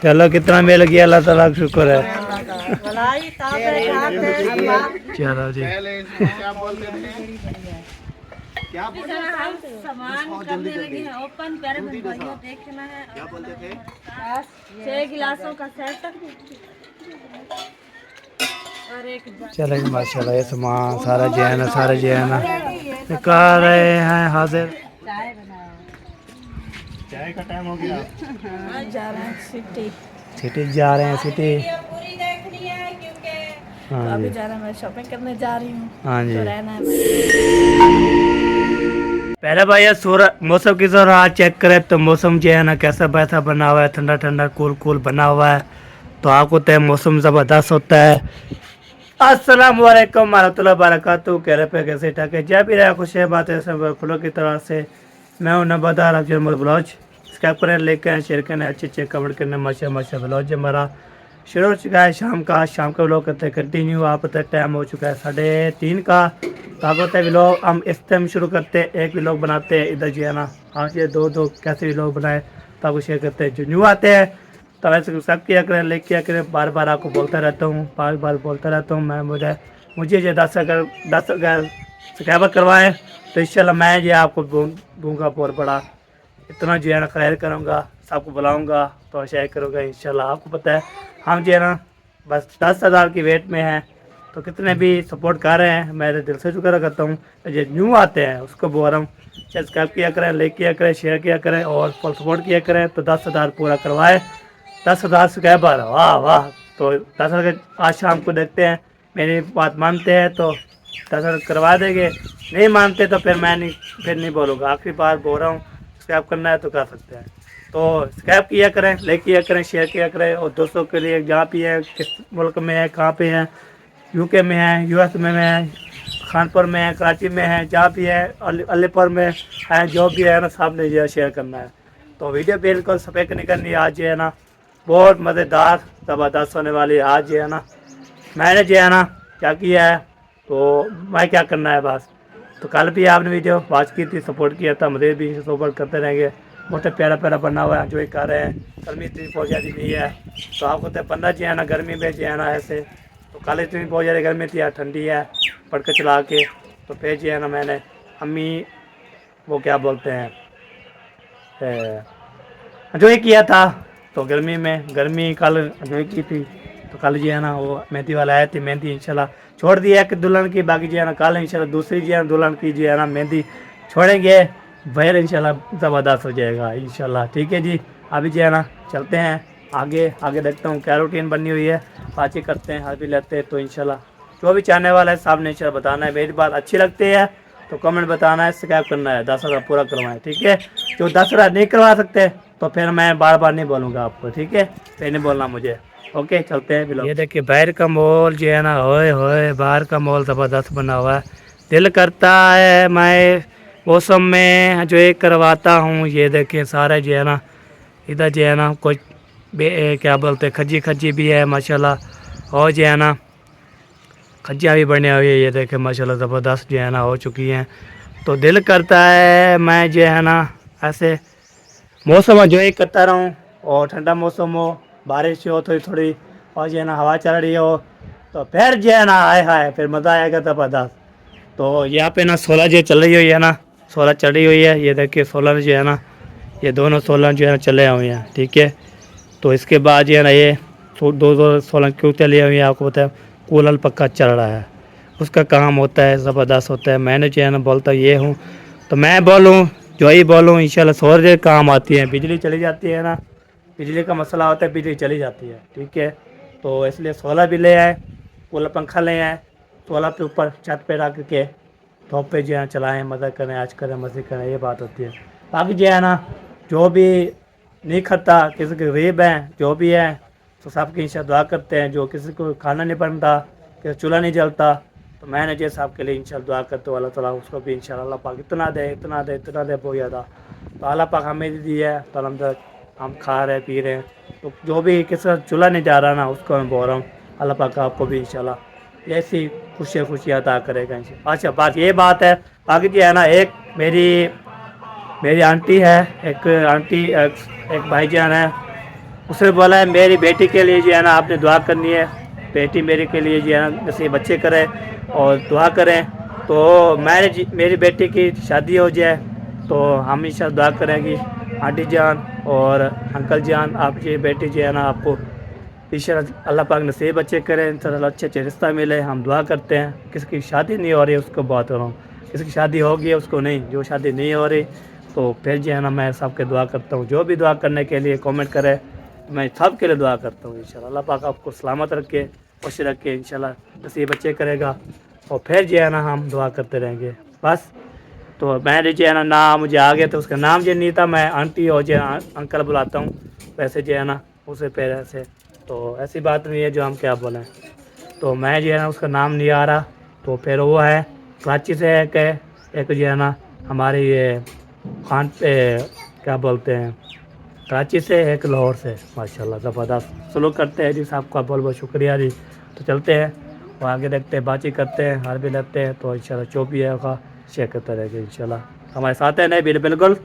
चलो कितना मिल गया, अल्लाह ताला का शुक्र है। चलो जी। क्या बोलते थे? क्या बोलते थे? सामान करने लगे हैं ओपन, प्यारे भाइयों देखना है। क्या बोलते थे? 6 गिलासों का सेट और एक चलो जी माशाल्लाह, ये सामान सारा जैन सारे जैन निकाल रहे हैं हाजिर। चाय का टाइम हो गया। जा रहे हैं सिटी। सिटी जा रहे हैं सिटी। पूरी देखनी है क्योंकि हाँ अभी जी, जा रहा है, मैं शॉपिंग करने जा रही हूँ। हाँ जी। तो रहना है पहले भाई ये मौसम की जरा आज चेक करें तो मौसम जो है ना कैसा बैसा बना हुआ है, ठंडा ठंडा कूल कूल बना हुआ है। तो आपको तय मौसम ज़बरदस्त होता है। अस्सलाम वालेकुम रहमतुल्लाहि वबरकातुहू। कह रहे पे कैसे ठाक है, जय भी रहा खुश है बात है सब फुलों की तरह से। मैं हूं नबादार अफजल ब्लॉज। सब्सक्राइब करें, लाइक करें, शेयर करें, अच्छे अच्छे कमेंट करने। माशा माशा ब्लॉज हमारा शुरू हो चुका है शाम का। शाम का ब्लॉग करते कंटिन्यू। आप तक टाइम हो चुका है 3:30 का। तो आप होता है व्लॉग हम इस टाइम शुरू करते हैं, एक व्लॉग बनाते हैं इधर जो है ना। आज ये दो दो कैसे व्लॉग बनाए तो आपको शेयर करते हैं। जो न्यू आते हैं तो वैसे सब्सक्राइब किया करें, लाइक किया करें। बार बार आपको बोलता रहता हूँ, बार बार बोलता रहता हूँ मैं। मुझे जो 10 सब्सक्राइबर करवाएं तो इंशाल्लाह मैं जो आपको दूंगा बहुत बड़ा इतना जो है ना खैर करूँगा, सबको बुलाऊँगा तो शेयर करूँगा इंशाल्लाह। आपको पता है हम जो है ना बस 10,000 की वेट में हैं। तो कितने भी सपोर्ट कर रहे हैं मैं दिल से शुक्र करता हूँ। जो न्यू आते हैं उसको बोल रहा हूँ सब्सक्राइब किया करें, लाइक किया करें, शेयर किया करें और फुल सपोर्ट किया करें। तो 10,000 पूरा करवाए। 10,000 सब्सक्राइबर, वाह वाह। तो 10,000 आज शाम को देखते हैं, मेरी बात मानते हैं तो 10,000 करवा देंगे, नहीं मानते तो फिर मैं नहीं बोलूँगा। आखिरी बार बोल रहा हूँ, सब्सक्राइब करना है तो कर सकते हैं। तो सब्सक्राइब किया करें, लाइक किया करें, शेयर किया करें। और दोस्तों के लिए जहाँ भी है, किस मुल्क में है, कहाँ पे है, यूके में है, यूएस में है, खानपुर में है, कराची में है, जहाँ भी है, अलीपुर में है, जो भी है ना सब ने जो है शेयर करना है। तो वीडियो बिल्कुल सफेद नहीं करनी। आज जो है ना बहुत मज़ेदार ज़बरदस्त होने वाली है। आज जो है ना मैंने जो है ना क्या किया है तो मैं क्या करना है बस। तो कल भी आपने वीडियो वॉच की थी, सपोर्ट किया था, मुझे भी सपोर्ट करते रहेंगे। बहुत प्यारा प्यारा बना हुआ है, जो कर रहे हैं। गर्मी इतनी बहुत ज़्यादा नहीं है तो आपको तो पंद्रह जो है ना गर्मी में जो है ना ऐसे। तो कल इतनी बहुत ज़्यादा गर्मी थी, यार ठंडी है पढ़ के चला के। तो फिर जो है ना मैंने अम्मी वो क्या बोलते हैं जो ये किया था। तो गर्मी में गर्मी कल जो की थी। तो कल जो है ना वो मेहंदी वाला आए थे, मेहंदी इंशाल्लाह छोड़ दिया कि दुल्हन की, बाकी जो है ना कल इंशाल्लाह दूसरी जो है दुल्हन की जो है ना मेहंदी छोड़ेंगे। फिर इंशाल्लाह ज़बरदस्त हो जाएगा इंशाल्लाह। ठीक है जी, अभी जो है ना चलते हैं आगे। आगे देखता हूँ क्या रूटीन बनी हुई है, बातचीत करते हैं, अभी लेते हैं। तो इंशाल्लाह जो भी चाहने वाला है सामने इंशाल्लाह बताना है। मेरी बात अच्छी लगती है तो कमेंट बताना है, सब्सक्राइब करना है, 10,000 पूरा करवाएं। ठीक है, जो 10,000 नहीं करवा सकते तो फिर मैं बार बार नहीं बोलूँगा आपको। ठीक है, फिर नहीं बोलना मुझे। ओके चलते हैं बिल्कुल। ये देखिए बाहर का माहौल जो है ना, होए होए बाहर का माहौल ज़बरदस्त बना हुआ है। दिल करता है मैं मौसम में जो एक करवाता हूँ। ये देखिए सारे जो है ना इधर जो है ना कुछ क्या बोलते हैं खज्जी खज्जी भी है माशाल्लाह। और जो है ना खज्जियाँ भी बनी हुई है, ये देखे माशाल्लाह ज़बरदस्त जो है ना हो चुकी हैं। तो दिल करता है मैं जो है ना ऐसे मौसम जो ही करता रहूँ और ठंडा मौसम हो, बारिश हो थोड़ी थोड़ी, और जो है ना हवा चल रही हो तो फिर जो है ना आए हाय फिर मज़ा आएगा ज़बरदस्त। तो यहाँ पे ना 16 जो चल रही हुई है ना, 16 चल रही हुई है। ये देखिए 16 जो है ना, ये दोनों 16 जो है ना चले हुए हैं। ठीक है, तो इसके बाद जो है ना ये दो 16 क्यों चली हुई है आपको पता है, कूलर पक्का चल रहा है, उसका काम होता है ज़बरदस्त होता है। मैंने जो है ना बोलता ये हूँ तो मैं बोलूँ जो ही बोलूँ इंशाल्लाह सौर काम आती है। बिजली चली जाती है ना, बिजली का मसला होता है, बिजली चली जाती है। ठीक है, तो इसलिए 16 भी ले आए, कूलर पंखा ले आए, 16 पे ऊपर छत पे रख के धूप पे जो है चलाएँ, मज़ा करें, आज करें, मज़े करें, ये बात होती है। बाकी जो है ना जो भी नहीं खाता, किसी के गरीब हैं जो भी है तो सबकी इंशाल्लाह दुआ करते हैं। जो किसी को खाना नहीं बनता, किसी चूल्हा नहीं जलता, तो मैंने जैसे आपके लिए इंशाल्लाह दुआ करते हो अल्लाह ताला उसको भी इंशाल्लाह अल्लाह पाक इतना दे इतना दे इतना दे बहुत ज़्यादा। तो अल्लाह पाक हमें दी है तो अल्हम्दुलिल्लाह हम खा रहे पी रहे हैं। तो जो भी किसी का चूल्हा नहीं जा रहा ना उसको मैं बोल रहा हूँ अल्लाह पाक आपको भी इंशाल्लाह ऐसी खुशियाँ खुशियाँ अता करेगा इंशाल्लाह। अच्छा बात ये बात है, बाकी जो है ना एक मेरी आंटी है, एक आंटी एक भाईजान है, उसने बोला है मेरी बेटी के लिए जो है ना आपने दुआ करनी है, बेटी मेरे के लिए जो है ना जैसे बच्चे करें और दुआ करें। तो मेरी बेटी की शादी हो जाए तो हम इंशाल्लाह दुआ करेंगे आंटी जान और अंकल जान, आपकी बेटी जो है ना आपको इंशाल्लाह अल्लाह पाक नसीब बच्चे करें, इंशाल्लाह अच्छे अच्छे रिश्ता मिले। हम दुआ करते हैं, किसकी शादी नहीं हो रही है उसको बात करूँ, किसकी शादी हो गई है उसको नहीं, जो शादी नहीं हो रही तो फिर जो है ना मैं सबके दुआ करता हूँ। जो भी दुआ करने के लिए कमेंट करे, मैं सब के लिए दुआ करता हूँ इंशाल्लाह। अल्लाह पाक आपको सलामत रखे, खुश रखे, इंशाल्लाह नसीब बच्चे करेगा और फिर जो है ना हम दुआ करते रहेंगे बस। तो मैंने जो है ना नाम मुझे आ गया तो उसका नाम जो नहीं था, मैं आंटी और जो है अंकल बुलाता हूँ वैसे जो है ना उसे पहले से। तो ऐसी बात नहीं है जो हम क्या बोलें। तो मैं जो है ना उसका नाम नहीं आ रहा, तो फिर वो है कराची से एक जो है ना हमारे ये खान पे क्या बोलते हैं, कराची से, एक लाहौर से। माशाल्लाह ज़बरदस्त सलूक करते हैं जी, साहब का बहुत बहुत शुक्रिया जी। तो चलते हैं और आगे देखते हैं, बातचीत करते हैं, हार भी लेते हैं। तो इंशाल्लाह जो भी है का शेयर करते रहेंगे इंशाल्लाह। हमारे साथ है नहीं बिल्कुल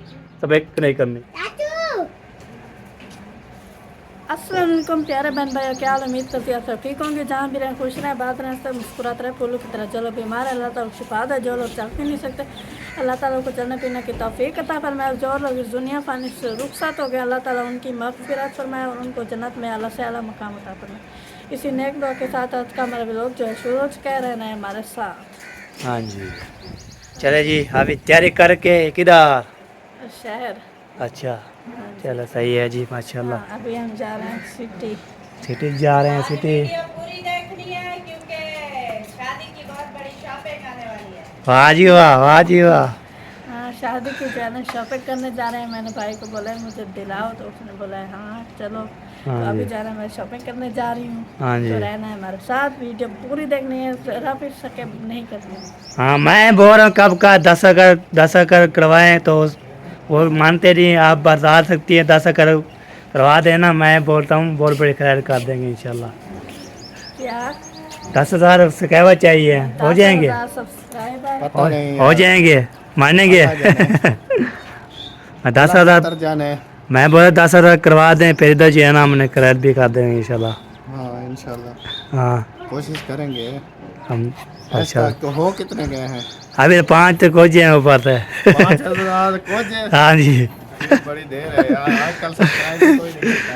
सब एक नहीं करनी। अस्सलाम वालेकुम प्यारे बहन भाई, क्या हाल, उम्मीद करती है आप सब ठीक होंगे। जहाँ भी रहें खुश रहें, बात रहें, सब मुस्कुराते रहे फूलों की तरह। चलो बीमार है अल्लाह ताला को शिफा दे, जो लोग चल भी नहीं सकते अल्लाह ताला को चलने पीने की तौफीक अता फरमाए, जो लोग इस दुनिया फानी से रुखसत हो गए अल्लाह ताला उनकी मग़फ़िरत फरमाए और उनको जन्नत में अल्लाह से आला मकाम अता फरमाए। इसी नेक दुआ के साथ आज का हमारा व्लॉग जो है शुरू कह रहे हैं हमारे साथ। हाँ जी चले जी, अभी तैयारी करके किधर शहर। अच्छा चलो सही है जी माशाल्लाह। हाँ, अभी हम जा रहे हैं सिटी। सिटी जा रहे हैं सिटी। पूरी देखनी है क्योंकि शादी की बहुत बड़ी शॉपिंग आने वाली है। वाह जी वाह, वाह जी वाह। हाँ शादी की जो है ना शॉपिंग करने जा रहे हैं। मैंने भाई को बोला है मुझे दिलाओ, तो उसने बोला है हाँ चलो। हाँ तो अभी जी। जा रहे हैं, मैं शॉपिंग करने जा रही हूँ। हाँ जी। तो रहना है हमारे साथ, वीडियो पूरी देखनी है, जरा भी सके नहीं करनी है। हाँ मैं बोल रहा हूँ कब का 10 अगर करवाएं तो वो मानते नहीं, आप बता सकती है 10 अगर करवा देना, मैं बोलता हूँ बहुत बड़ी खैर कर देंगे इंशाल्लाह। क्या 10,000 से कहवा चाहिए, हो जाएंगे, 10,000 सब्सक्राइबर। पता नहीं हो जाएंगे, मानेंगे। 10,000 अंदर जाने। मैं बोला 10,000 करवा दें, फिर इधर जो है ना हमने क्रेडिट भी कर देंगे इंशाल्लाह। हाँ इंशाल्लाह हाँ कोशिश करेंगे। हम आज अच्छा तक तो हो कितने गए हैं? अभी 5 तक हो जाए ऊपर से। 5,000 कुछ है? हाँ जी बड़ी देर है यार, आजकल सब्सक्राइब कोई नहीं करता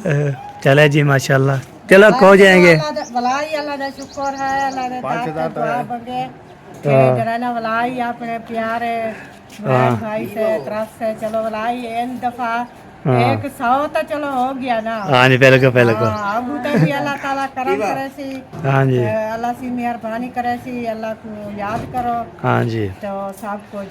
है। चले जी माशाल्लाह, चलो हो जाएंगे। वलाई अल्लाह का शुक्र है, अल्लाह ने 5,000 तो है। बंगे हाँ। जरा वलाई अपने प्यारे हाँ। भाई से तरफ से चलो वलाई इन दफा हाँ। 100 तो चलो हो गया ना। हाँ जी पहले को हाँ, अब तो भी अल्लाह ताला करम करे सी, हाँ जी अल्लाह सी मेहरबानी करे सी, अल्लाह को याद करो हाँ जी। तो सब कुछ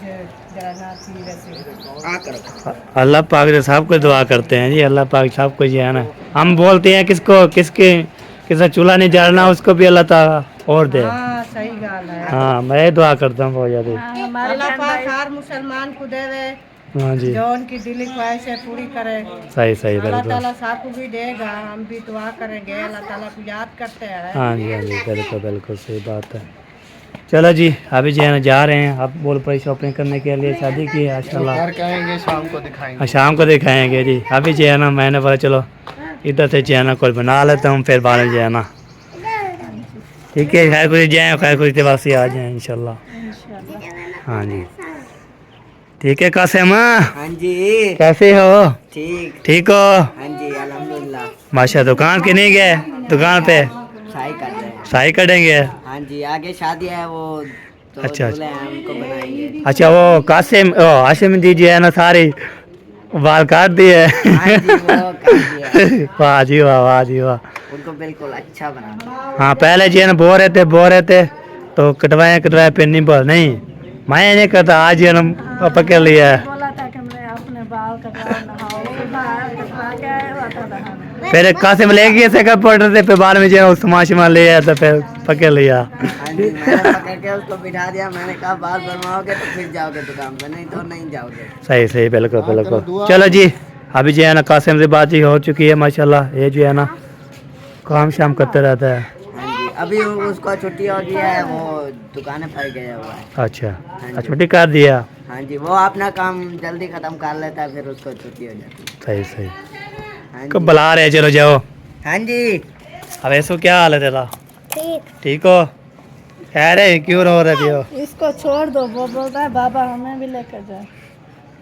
जरा ना सी वैसे। अल्लाह पाक से सब कुछ दुआ करते हैं जी, अल्लाह पाक सब कुछ है ना। हम बोलते हैं किसका चूल्हा नहीं जलना उसको भी अल्लाह ताला और दे। हाँ सही गाल है। हाँ मैं दुआ करता हूँ बहुत ज़्यादा। हाँ, हमारे अल्लाह बहन पाक भाई हर मुसलमान को देवे हाँ जी जो उनकी दिली ख्वाहिशें पूरी करे। सही सही अल्लाह बिल्कुल। ताला सबको भी देगा, हम भी दुआ करेंगे, अल्लाह ताला को याद करते हैं। हाँ जी बिल्कुल बिल्कुल सही बात है। चलो जी अभी जो है ना जा रहे हैं, आप बोल पड़ी शॉपिंग करने के लिए, शादी की है माशाल्लाह। घर कहेंगे शाम को दिखाएंगे। हाँ शाम को दिखाएंगे जी। अभी जो है ना मैंने बोला चलो इधर से जो है ना कोई बना लेता हूँ, फिर बाद में जो है ना ठीक है खैर कुछ जाए, खैर कुछ वापसी आ जाए इंशाल्लाह। हाँ जी ठीक है कासिम, हाँ जी कैसे हो? ठीक। ठीक हो? हाँ जी अल्हम्दुलिल्लाह। माशा दुकान के नहीं गए, दुकान पे शाही कर रहे हैं। शाही करेंगे। हाँ जी आगे शादी है वो तो अच्छा, दूल्हे हैं, उनको बनाएंगे। अच्छा वो कासिम हाशिम जी है ना सारे बाल काट दिए। हाँ जी वो कर दिया, वाह जी वाह, वाह जी वाह। उनको बिल्कुल अच्छा बना। हाँ पहले जी है ना बो रहे थे तो कटवाए फिर नहीं बोल नहीं मैं नहीं करता, आज ही ना पकड़ लिया है। बोला था कि मैं अपने बाल कटवा नहाओ, फिर बाल कटवा के आया हुआ था नहाने। फिर कासिम ले गए सेकंड पाउडर से, फिर बाद में जो समाशमा ले आया तो फिर पकड़ लिया। हाँ जी मैंने पकड़ के उसको बिठा दिया, मैंने कहा बाल बनवाओगे तो फिर जाओगे दुकान पे, नहीं तो नहीं जाओगे। सही सही बिल्कुल बिल्कुल। चलो जी अभी जो है ना कासिम से बात हो चुकी है माशाल्लाह। ये जो है ना काम शाम करते रहता है। हाँ जी अभी उसको छुट्टी हो गई है, वो दुकानें पर गया हुआ है। अच्छा छुट्टी कर दिया। हाँ जी वो अपना काम जल्दी ख़त्म कर लेता है, फिर उसको छुट्टी हो जाती है। सही सही। हाँ कब बुला रहे, चलो जाओ। हाँ जी। अब ऐसो क्या हाल है तेरा? ठीक हो? कह रहे क्यों रो रहे हो? इसको छोड़ दो, वो बोलता है बाबा हमें भी लेकर जाए।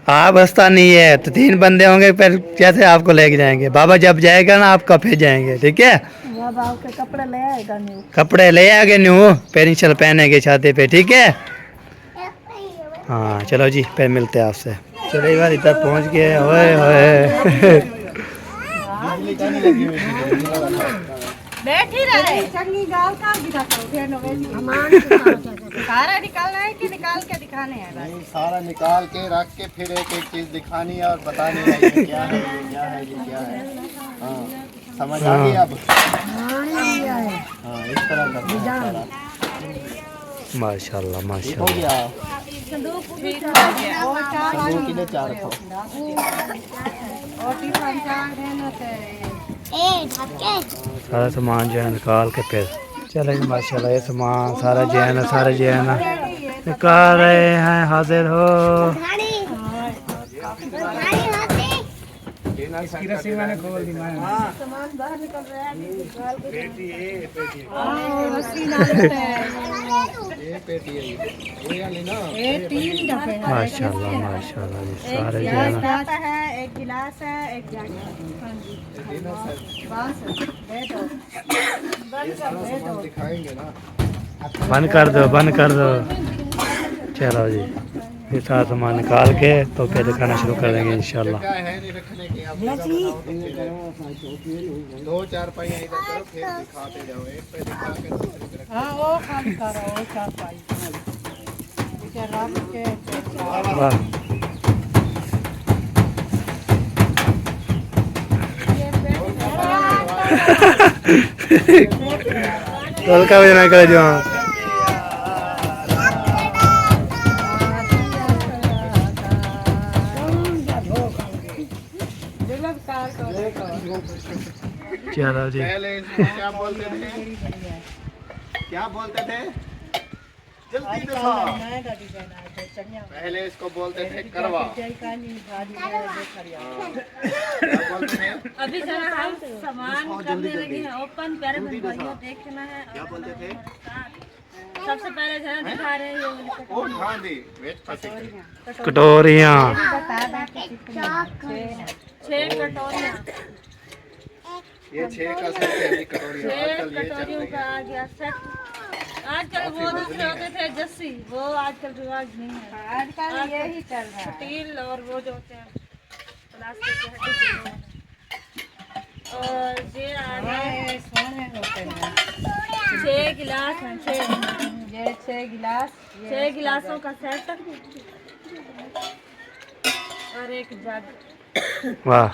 आप रास्ता नहीं है तो 3 बंदे होंगे, फिर कैसे आपको लेके जाएंगे? बाबा जब जाएगा ना आपका फिर जाएंगे, ठीक है? बाबा आपके कपड़े ले आएगा न्यू। कपड़े ले आगे न्यू, फिर इंशाल्लाह पहनेंगे छाते पे, ठीक है? हाँ चलो जी, फिर मिलते हैं आपसे। चलो एक बार इधर पहुंच गए। ओए ओए बैठ ही रहे चंगी गाल का दिखा सारा निकालना है कि निकाल के दिखाने हैं? नहीं, सारा निकाल के रख के फिर एक एक चीज दिखानी है और बतानी है ये क्या है, ये क्या है, ये क्या है। हाँ, समझ आ गई अब? हाँ, इस तरह करना है सारा। माशाल्लाह हो माशाल्लाह। गया। संदूक के लिए 4 रखो। सारा सामान जो है निकाल के फिर चलो जी। माशाल्लाह ये सामान सारा जो है ना, सारा जो है ना निकाल रहे हैं। हाजिर हो। ये पेटी है ये वाली ना। माशाल्लाह माशाल्लाह ये सारे जो है ना। एक गिलास है, एक जग है। दिखाएंगे ना। बंद कर दो, बंद कर दो। चलो जी, ये सारा सामान निकाल के तो फिर दिखाना शुरू कर देंगे इंशाल्लाह। क्या है नहीं रखने की, आप लगाओ तो फिर 2-4 पाई इधर करो, फिर दिखाते जाओ। एक पे दिखा के दूसरे पे रखो। हाँ वो खाली करो, वो 4 पाई इसे रख के वाह कल का बजना कर जो। चलो जी। पहले इसको क्या बोलते थे? क्या बोलते थे? जल्दी दिखा। पहले इसको बोलते थे करवा। क्या बोलते थे? अभी जरा हम सामान करने लगे हैं ओपन। प्यारे भाइयों देखना है। क्या बोलते थे? सबसे पहले जरा दिखा रहे हैं ये ओ हाँ जी, वेट फंसी गई। कटोरियाँ 6 कटोरियाँ। ये 6 का सेट है, अभी कटोरियाँ 6 आजकल ये चल कटोरियों रही का है। आ गया सेट। आजकल वो दूसरे होते थे जस्सी, वो आजकल रिवाज नहीं है। आजकल यही चल रहा है, स्टील और वो जो होते हैं प्लास्टिक के हड्डी के वो। और ये आ गए सोने होते हैं। 6 गिलास हैं, 6 ये 6 गिलास, 6 गिलासों का सेट और एक जग। वाह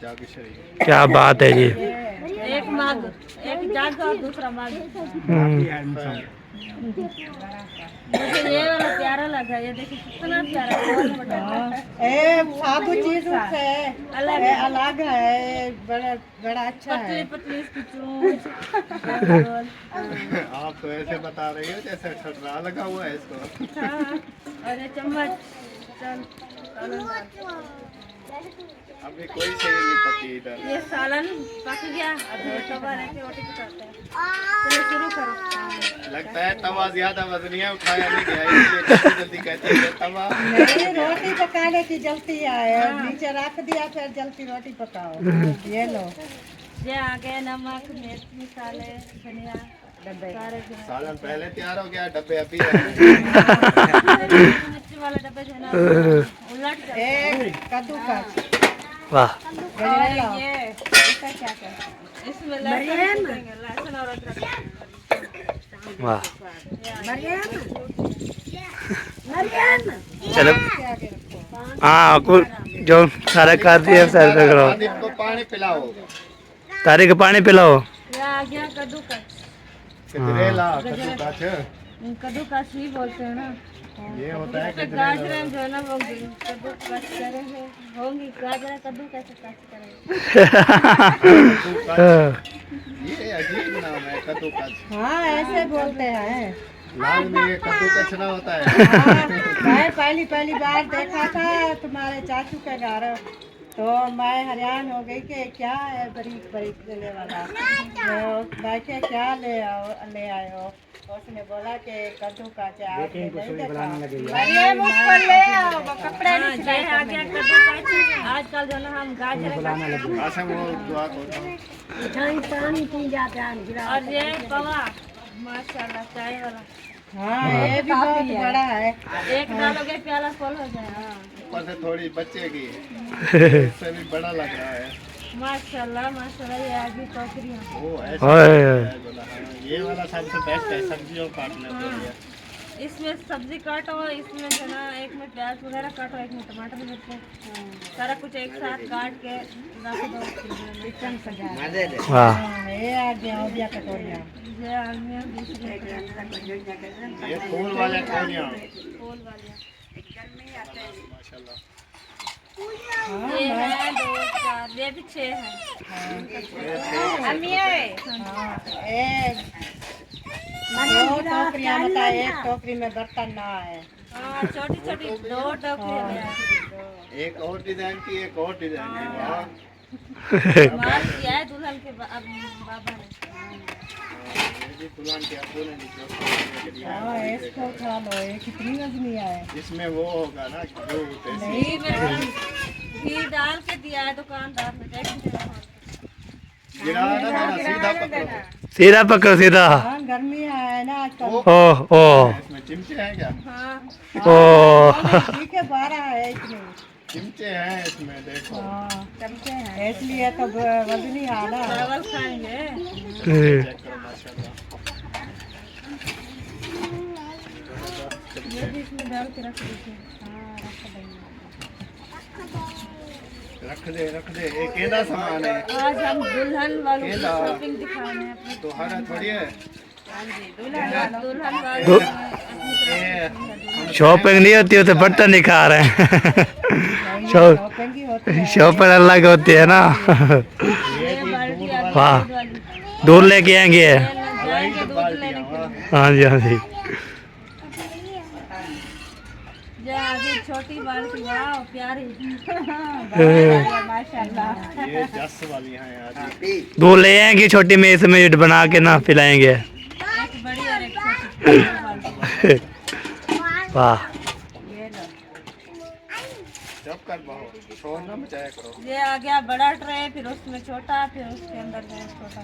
जाके शरीर। क्या बात है जी। एक मग, एक जग और दूसरा मग। मुझे ये वाला प्यारा लगा, ये देखिए कितना प्यारा है। साधु चीज से अलग है, अलग है, बड़ा बड़ा अच्छा पतली है। पतली इसकी चूंच। आप तो ऐसे बता रही हो जैसे ठटरा लगा हुआ है इसको। हाँ, और ये चम्मच। चल अभी कोई सही नहीं पकी इधर। ये सालन पक गया, अब ये तवा रह के रोटी पकाते हैं। चलो शुरू करो। लगता है तवा ज्यादा वजनिया उठाया नहीं गया, इसलिए जल्दी जल्दी कहते हैं तवा। नहीं, रोटी पकाने की जल्दी है, नीचे रख दिया फिर जल्दी रोटी पकाओ। ये लो ये आ गए नमक, मिर्च, मसाले, धनिया, सारे सालन पहले तैयार हो गया, डब्बे अभी रहे। मिर्च वाले डब्बे जो है ना उलट जाते एक कद्दूकस। वाह और ये इसका क्या करते हैं? इसमें लहसुन कूटेंगे, लहसुन और अदरक। वाह मरियम चलो हाँ कुल जो सारा कर दिया सारे पे करो। आदिप को पानी पिलाओ। तारीख पानी पिलाओ। ये आ गया कद्दूकस। कितने ला कद्दूकस? कद्दूकस ही बोलते हैं ना। ये होता है तो गाजरें जो है ना वो कद्दूकस करेंगे, होंगी गाजरें कद्दू कैसे कस करेंगे। ये अजीब नाम है कद्दूकस। हाँ ऐसे बोलते हैं। लाल में ये कद्दूकस ना होता है। मैं पहली पहली बार देखा था तुम्हारे चाचू के घर, तो तो मैं हैरान हो गई कि क्या है बारीक बारीक गले वाला। तो मैं क्या क्या ले आए हो। उसने बोला कि कद्दू का चाय आपने नहीं देखा। अरे मुझ पर ले आओ वो कपड़े नहीं सिलाए आ गया कद्दू का। आजकल जो ना हम गाजर का आशा वो दुआ को और ये पवा माशाल्लाह चाय वाला। हाँ ये भी बहुत बड़ा है। एक डालोगे प्याला फुल हो जाएगा। ऊपर से थोड़ी बचेगी इससे भी बड़ा लग रहा है। माशाल्लाह माशाल्लाह ये आगे टोकरियाँ। वो ऐसा ओए है बोला, हाँ, ये वाला सबसे बेस्ट है सब्जियों काटने के लिए। इसमें सब्जी काटो, इसमें जो ना एक में प्याज वगैरह काटो, एक में टमाटर मिर्च, सारा कुछ एक साथ काट के रख दो किचन सजा। वाह हाँ, ये आ गया कटोरिया। ये आदमी दूसरे ये फूल वाले कटोरियाँ फूल वाले। माशाल्लाह। ये है 2 4 ये भी 6 है। अम्मी एक दो टोकरियाँ बता, एक टोकरी में बर्तन ना है। हाँ छोटी छोटी 2 टोकरियाँ ले आए। एक और डिजाइन की, एक और डिजाइन की। वाह। माल किया है दुल्हन के बाबा ने। ये भी दुल्हन के अब्बू ने दिया। हाँ इसको उठा लो, ये कितनी वजनी है। इसमें वो होगा ना जो घी में घी डाल के दिया है दुकानदार ने। गिरा ना देना, सीधा पकड़ो। सीधा पकड़ो सीधा। हाँ गर्मी है ना आजकल। ओह ओह इसमें चिमचे हैं क्या? हाँ ओह ठीक है 12 है इसमें। चिमचे हैं इसमें, देखो। हाँ चमचे हैं इसलिए तो वजनी है ना। चावल खाएंगे। चेक करो माशाल्लाह। ये भी इसमें डाल के रख दीजिए। रख दे ये केदा सामान है। आज हम दुल्हन वालों की केला। शॉपिंग दिखाने अपने तो हरा थोड़ी है दुल्हन वालों ये। शॉपिंग नहीं होती हो तो बर्तन नहीं खा रहे हैं। शॉपिंग की होती है। शॉपिंग अलग होती है ना। वाह दूर लेके आएंगे। जाएंगे दूध लेने के लिए। हाँ जी हाँ जी। जो आगे छोटी बाल्टी वाह प्यारी। माशाल्लाह। ये 10 वाली हैं यार। दूर ले आएंगे छोटी में इसमें बना के ना पिलाएंगे। एक बड़ी और एक छोटी बाल्टी। वाह जब कर बहु शोर ना मचाया करो। ये आ गया बड़ा ट्रे, फिर उसमें छोटा, फिर उसके अंदर में छोटा।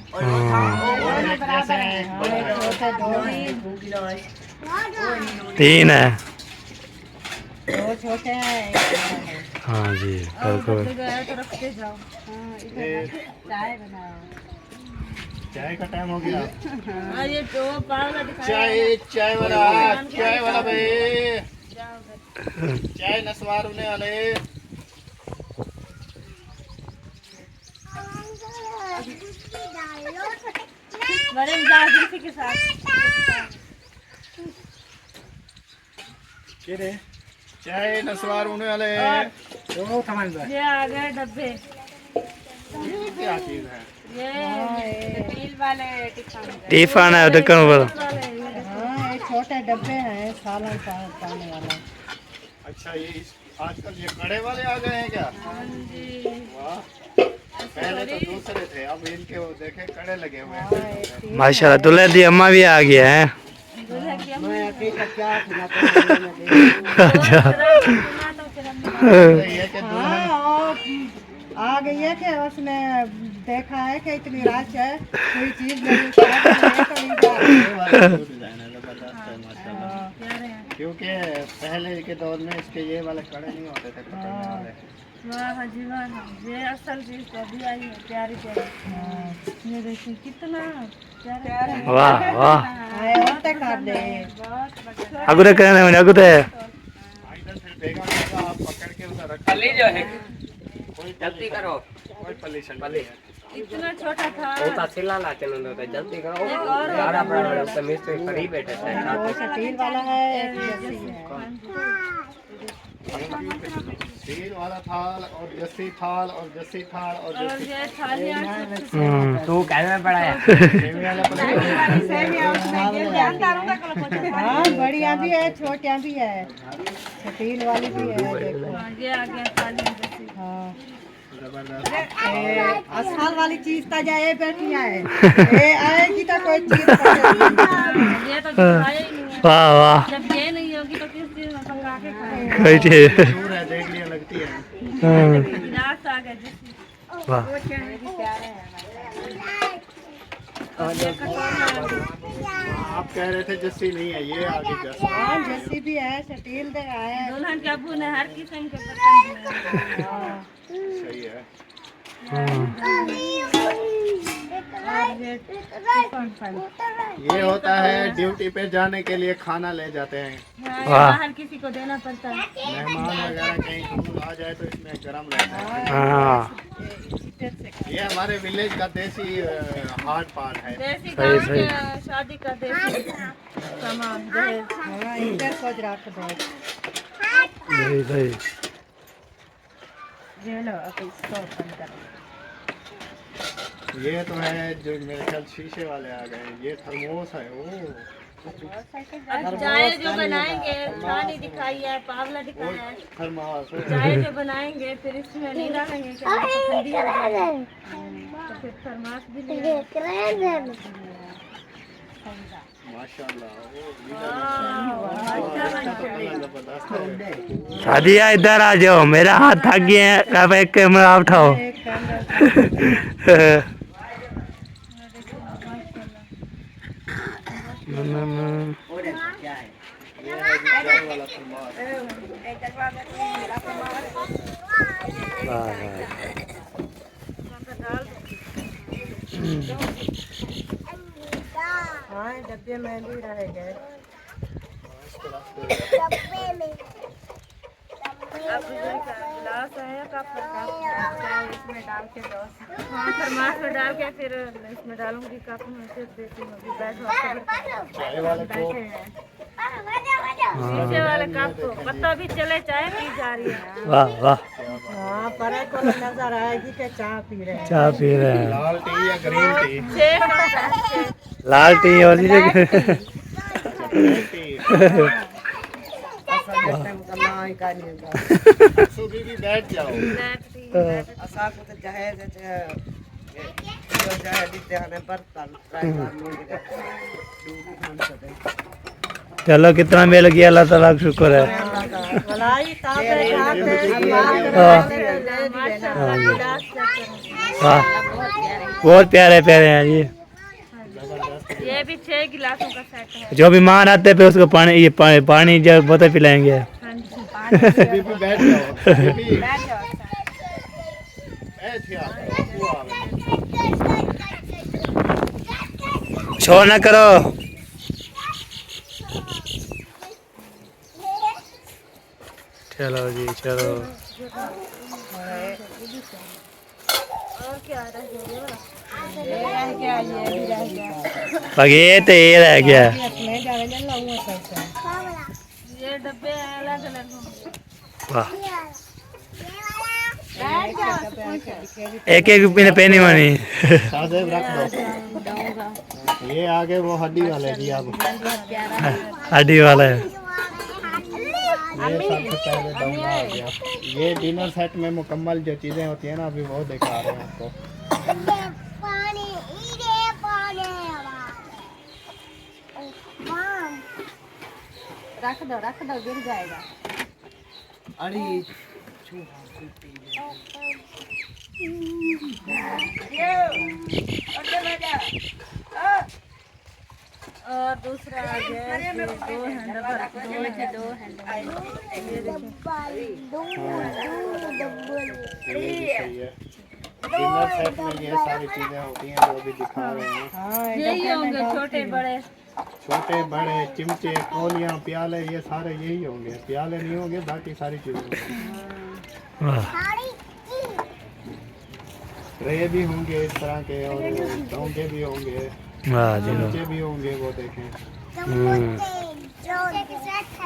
तीन है। 2 छोटे हैं। हाँ जी और बिल्कुल। बच्चे गए तो रखते जाओ। चाय बनाओ। चाय का टाइम हो गया। हाँ ये तो पावला दिखाया। चाय वाला भाई। चाय नस्वार होने वाले। बड़े मिजाज इसी के साथ। चाय नस्वार होने वाले। ये आ गए डब्बे। क्या चीज है? ये स्टील वाले टिफिन है ढक्कन वाला। हाँ ये छोटे डब्बे हैं सालन पाने वाला। अच्छा ये आजकल ये कड़े वाले आ गए हैं क्या? वाह पहले तो दूसरे थे, अब इनके वो देखे कड़े लगे हुए हैं। माशाल्लाह दुल्हन दी अम्मा भी आ गया है। अच्छा ये के हाँ और आ गई है कि उसने देखा है कि इतनी रात है कोई चीज नहीं डिजाइन है जबरदस्त है माशाल्लाह। क्योंकि पहले के दौर में इसके ये वाले कड़े नहीं होते थे पकड़ने वाले। वाह जी वाह। ये असल चीज तो अभी आई है प्यारी प्यारी। ये देखिए कितना प्यारा। वाह वाह कर दे। अगुते कहने में अगुते इधर फिर भेगा होगा, आप पकड़ के उधर रख पल्ली जो है कोई जल्दी करो कोई पल्लीशन पल्ली इतना छोटा था। होता सिला लाते नहीं होता जल्दी करो एक और यार अपना बड़ा मिस्त्री करीब बैठे थे साथ में स्टील वाला है एक जैसी है। स्टील वाला थाल और जस्सी थाल और जस्सी थाल और और जस्सी ये थालियाँ तू कहने में पड़ा है हाँ बढ़िया भी है छोटियाँ भी है स्टील वाली भी है देखो। ये आ गया थालियाँ जैसी। हाँ जबरदस्त। असहाल वाली चीज तो जाए बैठी है ये आएगी तो कोई चीज पकड़ेगी। ये तो दिखाया ही नहीं है। वाह वाह, जब ये नहीं होगी तो किस चीज में पका के खाएंगे। कोई चीज। दूर है, देख लिया लगती है। गिलास आ गया जस्सी। वाह, आप कह रहे थे जस्सी नहीं है, ये आगे जस्सी। हाँ जैसी भी है स्टील दे आया दुल्हन के अब्बू ने हर किस्म के बर्तन दिए। सही है। ये होता है ड्यूटी पे जाने के लिए खाना ले जाते हैं। हाँ, ये वाह। बाहर किसी को देना पड़ता है। मेहमान वगैरह कहीं दूर आ जाए तो इसमें गर्म रहता है। हाँ ये हमारे विलेज का देसी हार्ड पार्ट है। देसी सही, गाँव सही। के शादी का देसी सामान दहेज। हाँ इधर खोज रख दो सही सही। ये लो अब इसको ओपन करो। ये तो है जो मेरे ख्याल शीशे वाले आ गए। ये थर्मोस है। ओ अब चाय जो बनाएंगे, पानी दिखाई है, पावला दिखाया है। थर्मोस। चाय जो बनाएंगे फिर इसमें नहीं डालेंगे क्या तो ठंडी हो जाएगी। तो फिर थर्मास भी नहीं है। माशाल्लाह। जबरदस्त है। शादिया इधर आ जाओ, मेरा हाथ थक गए हैं। कब एक कैमरा उठाओ। क्या है ये है जल वाला थर्मोस। हाँ डब्बे में भी रह गए अब गिलास है कप चाय इसमें डाल के दो। हाँ थर्मास में डाल के फिर इसमें डालूंगी कप में फिर देती हूँ। अभी बैठो चाय वाले को शीशे वाले कप को पता भी चले चाय पी जा रही है। वाह वाह, हाँ पर को नजर आएगी कि चाय पी रहे हैं। चाय पी रहे हैं। लाल टी या ग्रीन टी? शेक होता है, शेक। लाल टी और ग्रीन टी। सुबह भी बैठ जाओ। Black T. असा को तो जहेज जो जहेज दिते हने बर्तन ट्राई मारने चलो, कितना मेल किया, अल्लाह ताला का शुक्र है। भलाई ताबे खाते अल्लाह माशाल्लाह गिलास चेक वाह, बहुत प्यारे प्यारे हैं जी। करो। ये भी 6 गिलासों का सेट है। जो भी मान आते पे उसको पानी, ये पानी जब बोतल पिलाएंगे। हाँ जी। सुबह भी बैठ जाओ। सुबह बैठ जाओ। बैठ जाओ। शोर ना करो। चलो जी चलो। और क्या रह गया? ये रह गया ये भी रह गया बाकी ये तो ये रह गया। इसमें जावे जन लाऊंगा पैसा ये डब्बे अलग अलग होंगे। वाह, बैठ जाओ। एक एक पीने पेनी मानी। सादेब रख दो। ये आगे वो हड्डी वाले जी। अब हड्डी वाला है। ये सबसे पहले डाउन आ गया। ये डिनर सेट में मुकम्मल जो चीज़ें होती हैं ना, अभी वो दिखा रहे हैं आपको। रख दो गिर जाएगा। अरे और दूसरा आ गया ये 2 हैंडल दो ये सही है। डिनर सेट में ये सारी चीज़ें होती हैं जो भी दिखा रहे हैं। यही होंगे छोटे बड़े। छोटे बड़े चिमचे, कोलियाँ, प्याले, ये सारे यही होंगे। प्याले नहीं होंगे, बाकी सारी चीज़ें होंगी। वाह, ट्रे भी होंगे इस तरह के, और डोंगे भी होंगे, वाह जी चिमचे भी होंगे। वो देखें,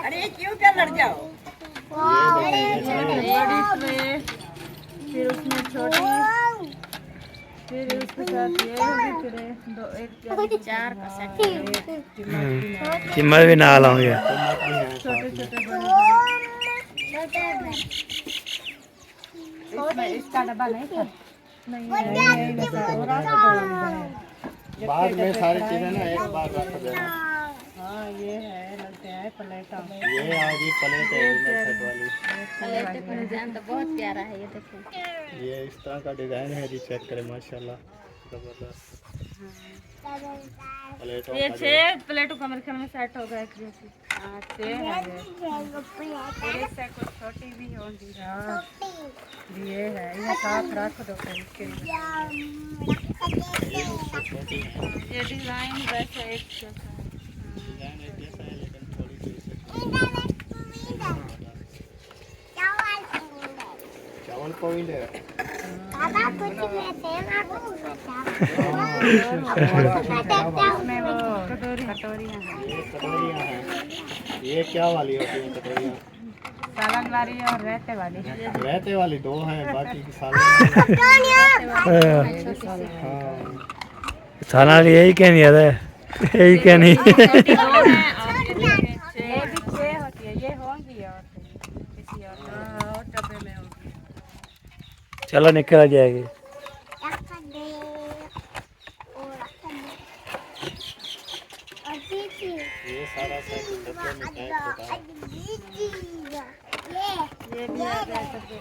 अरे क्यों क्या लड़ जाओ बड़ी ट्रे, फिर उसमें छोटी, फिर उसके साथ ये होगी ट्रे, 2 1 4 का सेट। चिम्मड़ भी ना लाओगे। छोटे छोटे बड़े इसमें इसका डब्बा नहीं था। नहीं बाद में सारी चीजें ना एक बार रख देना। हाँ ये है लगते हैं प्लेटा में। ये आ गई प्लेट है डिनर सेट वाली। डिजाइन तो बहुत प्यारा है, ये देखो। ये इस तरह का डिजाइन है जी, चेक करें माशाल्लाह जबरदस्त। प्लेटों ये का 6 प्लेटों का मेरे ख्याल में सेट होगा एक जैसी। हाँ 6 है और इससे कुछ छोटी भी होगी। हाँ ये है, ये साथ रख दो फिर इसके लिए। ये डिजाइन वैसे एक जैसा है। डिजाइन एक जैसा है लेकिन थोड़ी सी इससे चावल पॉइंट है। इसमें वो कटोरियाँ हैं। ये कटोरियाँ हैं। ये क्या वाली होती है कटोरियाँ? सालन वाली और रहते वाली। रहते वाली 2 हैं, बाकी की सालन। हाँ थाना यही कहनी है, यही कहनी। ये भी 6 होती है, ये होंगी और किसी और डब्बे में होगी। चलो निकल जाएगी। ये सारा सेट डब्बे में पैक होता है। ये भी आ गया डब्बे।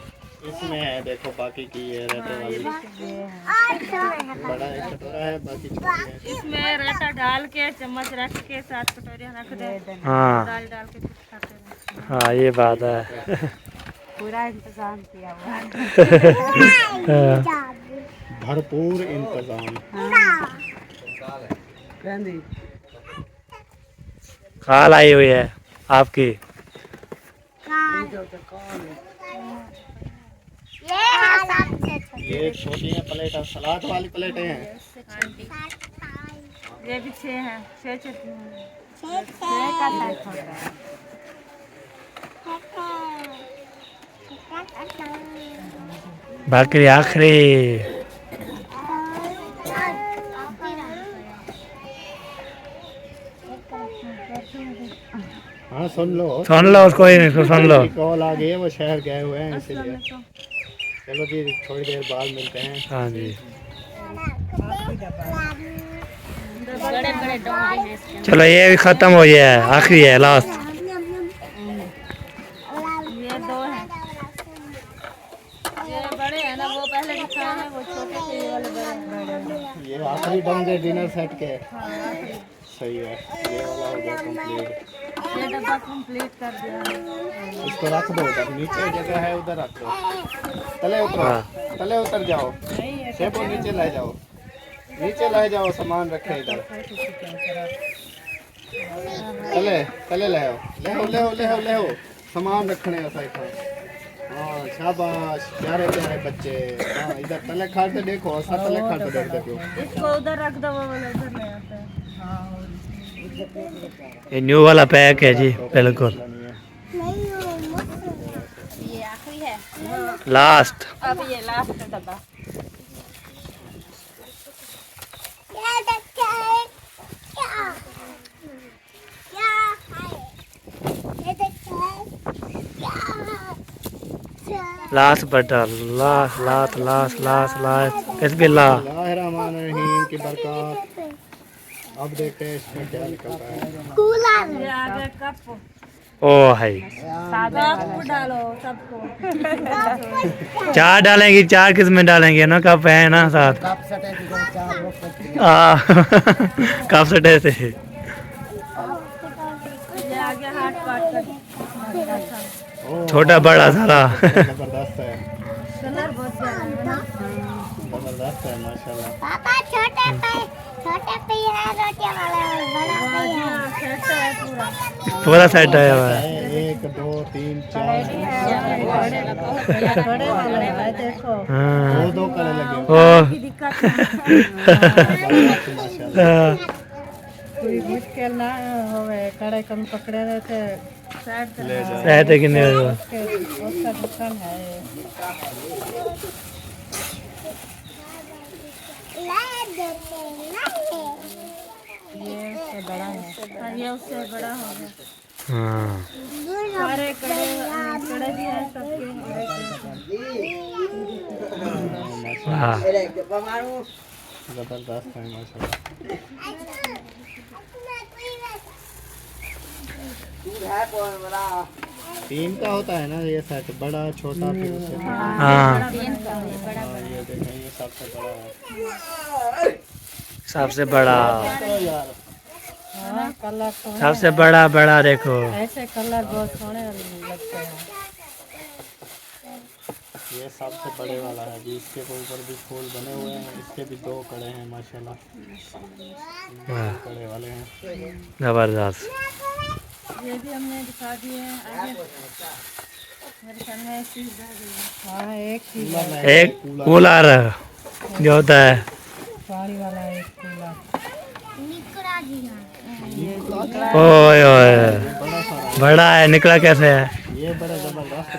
इसमें है देखो, बाकी की ये रहते वाली बड़ा एक कटोरा है, बाकी छोटी है। इसमें रेता डाल के चम्मच रख के 7 कटोरियाँ रख दे, हाँ दाल डाल के कुछ खाते हैं। हाँ ये बात है। पूरा इंतजाम किया हुआ है। भरपूर इंतजाम। खाल आई हुई है आपकी। ये छोटी है प्लेट और सलाद वाली प्लेटें हैं। ये भी 6 हैं, 6 चटनी हैं। 6 का सेट होता है। बाकी आखिरी हाँ सुन लो उसको ही नहीं सुन लो। कॉल आ गई है, वो शहर गए हुए हैं इसीलिए। चलो जी थोड़ी देर बाद मिलते हैं। हाँ जी बड़े बड़े डोंगे हैं इसके। चलो ये भी खत्म हो गया है, आखिरी है लास्ट। ये 2 हैं। ये बड़े हैं ना, वो पहले दिखाए हैं, वो छोटे थे, ये वाले बड़े हैं। ये आखिरी डोंगे डिनर सेट के। सही है, ये वाला हो गया कंप्लीट। ये डब्बा कंप्लीट कर दिया है। इसको रख दो उधर, नीचे जगह है उधर रख दो। तले उतरो, तले उतर जाओ, शेपो नीचे ले जाओ, नीचे ले जाओ, सामान रखे इधर। तले तले ले आओ, ले आओ, ले आओ, ले आओ, ले आओ, सामान रखने ऐसा ही था। हाँ शाबाश, प्यारे प्यारे बच्चे। हाँ इधर तले खाते देखो, ऐसा तले खाते देखो। इसको उधर रख दो, वो वाला इधर ले आता है। ये न्यू वाला पैक है जी, बिल्कुल ये आखिरी है। लास्ट। अब ये लास्ट डब्बा। लास्ट बटा last last last last last बिस्मिल्लाह। बिस्मिल्लाहिर्रहमानिर्रहीम की बरकत। अब देखते हैं इसमें क्या निकलता है। ये आगे कप ओ है कप डालो सबको। 4 डालेंगे, 4 किस्में डालेंगे ना, कप है ना साथ। कप सटे से ये आगे हाथ काट कर छोटा बड़ा सारा। जबरदस्त है, कलर बहुत प्यारा है ना। जबरदस्त है माशाल्लाह। पापा छोटे पे है रोटी वाला बड़ा पे है। सेट है पूरा। पूरा सेट है हुआ है। 1 2 3 4 बड़े वाले है देखो। हाँ। 2 कलर लगे ओ दिक्कत हाँ। कोई मुश्किल ना होवे, कड़े कम पकड़े रहते। ले जाओ। सेट है कि नहीं हुआ? उसका दुकान है। ये उससे बड़ा है। ये उससे बड़ा हो गया। हाँ सारे कड़े भी हैं सबके। हाँ जबरदस्त है माशाल्लाह। तीन का होता है ना ये सेट, बड़ा छोटा फिर उससे हाँ ये देखें ये सबसे बड़ा है। सबसे बड़ा, तो यार हाँ कलर तो सबसे बड़ा बड़ा देखो। ऐसे कलर बहुत सोने लगते हैं। ये सबसे बड़े वाला है जी, इसके ऊपर भी फूल बने हुए हैं, इसके भी 2 कड़े हैं माशाल्लाह, वाह, कड़े वाले हैं। जबरदस्त। ये भी हमने दिखा दिए हैं आगे मेरे सामने एक चीज़ रह गई है। हाँ एक चीज एक कूलर जो होता है, पानी वाला एक कूलर। निकरा जी ओए ओए बड़ा है, निकला कैसे है? ये बड़ा जबरदस्त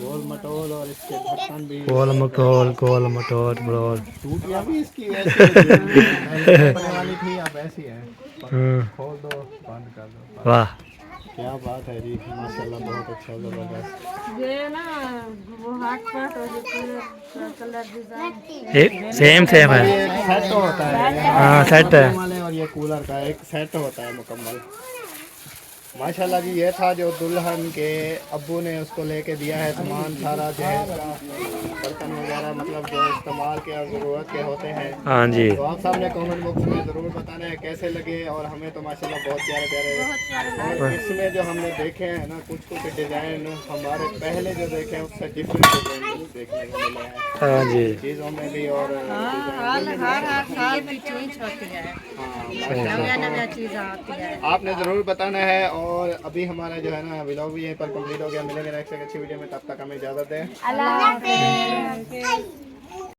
गोल मटोल, और इसके ढक्कन भी गोल मटोल ब्रोल। टूटियां भी इसकी ऐसी बने वाली थी, अब ऐसी है, खोल दो बंद कर दो। वाह, क्या बात है जी माशाल्लाह, बहुत अच्छा जबरदस्त। ये ना वो हाथ पाट और जो कलर डिजाइन सेम है। ये एक सेट होता है, हाँ सेट है। वाले और ये कूलर का एक सेट होता है मुकम्मल। माशाल्लाह जी, ये था जो दुल्हन के अब्बू ने उसको लेके दिया है सामान सारा, जहेज का बर्तन वगैरह, मतलब जो इस्तेमाल के और ज़रूरत के होते हैं। हाँ जी, तो आप सामने कमेंट बॉक्स में ज़रूर बताना है कैसे लगे, और हमें तो माशाल्लाह बहुत प्यारे प्यारे, और इसमें जो हमने देखे हैं ना कुछ कुछ डिज़ाइन हमारे पहले जो देखे हैं उससे डिफरेंट डिज़ाइन देखने को मिले हैं हाँ जी, चीज़ों में भी, और हर साल की चीज होती है, नया नया चीज आती है। आपने ज़रूर बताना है। और अभी हमारा जो है ना व्लॉग भी यहीं पर कंप्लीट हो गया। मिलेंगे नेक्स्ट एक अच्छी वीडियो में, तब तक हमें इजाज़त दें। अल्लाह हाफ़िज़।